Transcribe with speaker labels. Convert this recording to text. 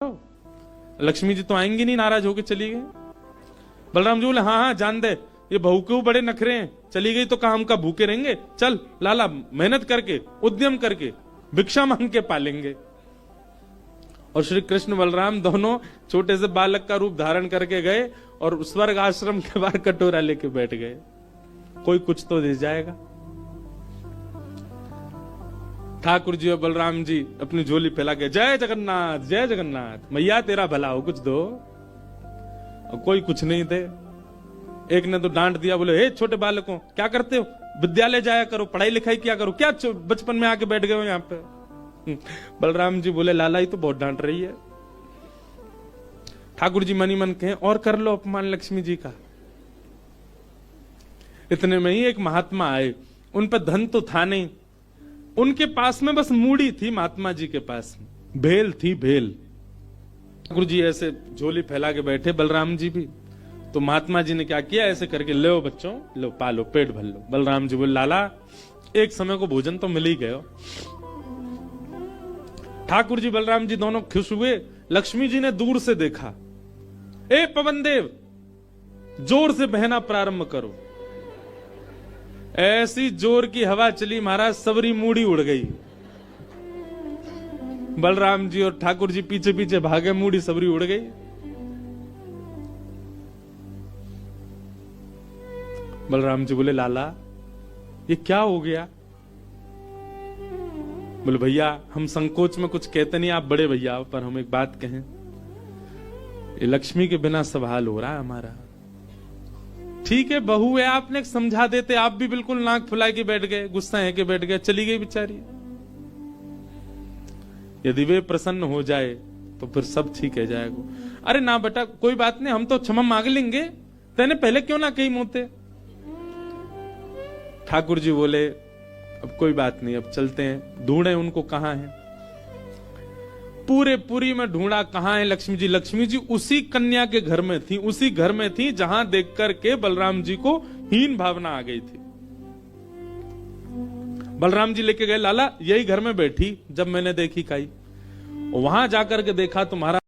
Speaker 1: लक्ष्मी जी तो आएंगी नहीं, नाराज होके चली गई। बलराम जी बोले हाँ हाँ जान दे, ये बहू के बड़े नखरे हैं, चली गई तो काम का भूखे रहेंगे, चल लाला मेहनत करके उद्यम करके भिक्षा मांग के पालेंगे। और श्री कृष्ण बलराम दोनों छोटे से बालक का रूप धारण करके गए और स्वर्ग आश्रम के बाहर कटोरा लेके बैठ गए, कोई कुछ तो दे जाएगा। ठाकुर जी और बलराम जी अपनी झोली फैला के जय जगन्नाथ जय जगन्नाथ, मैया तेरा भला हो कुछ दो। और कोई कुछ नहीं थे। एक ने तो डांट दिया, बोले हे छोटे बालकों क्या करते हो, विद्यालय जाया करो, पढ़ाई लिखाई किया करो, क्या बचपन में आके बैठ गए हो यहाँ पे। बलराम जी बोले लाला ही तो बहुत डांट रही है। ठाकुर जी मनी मन कहे और कर लो अपमान लक्ष्मी जी का। इतने में ही एक महात्मा आए, उन पर धन तो था नहीं, उनके पास में बस मूड़ी थी, महात्मा जी के पास भेल थी, भेल। ठाकुर जी ऐसे झोली फैला के बैठे, बलराम जी भी। तो महात्मा जी ने क्या किया, ऐसे करके लो बच्चों लो पालो, पेट भर लो। बलराम जी बोले लाला एक समय को भोजन तो मिल ही गयो। ठाकुर जी बलराम जी दोनों खुश हुए। लक्ष्मी जी ने दूर से देखा, ए पवन देव जोर से बहना प्रारंभ करो। ऐसी जोर की हवा चली महाराज, सबरी मूड़ी उड़ गई। बलराम जी और ठाकुर जी पीछे पीछे भागे, मूड़ी सबरी उड़ गई। बलराम जी बोले लाला ये क्या हो गया। बोले भैया हम संकोच में कुछ कहते नहीं, आप बड़े भैया, पर हम एक बात कहें, ये लक्ष्मी के बिना सब हाल हो रहा है हमारा। ठीक है बहू है, आपने समझा देते, आप भी बिल्कुल नाक फुला के बैठ गए, गुस्सा है के बैठ गए, चली गई बेचारी। यदि वे प्रसन्न हो जाए तो फिर सब ठीक है जाएगा। अरे ना बेटा कोई बात नहीं, हम तो क्षमा मांग लेंगे, तेने पहले क्यों ना कही मोते। ठाकुर जी बोले अब कोई बात नहीं, अब चलते हैं, ढूंढे उनको कहां है। पूरे पुरी में ढूंढा, कहां है लक्ष्मी जी। लक्ष्मी जी उसी कन्या के घर में थी, उसी घर में थी जहां देख करके बलराम जी को हीन भावना आ गई थी। बलराम जी लेके गए, लाला यही घर में बैठी, जब मैंने देखी काई, वहां जाकर के देखा तुम्हारा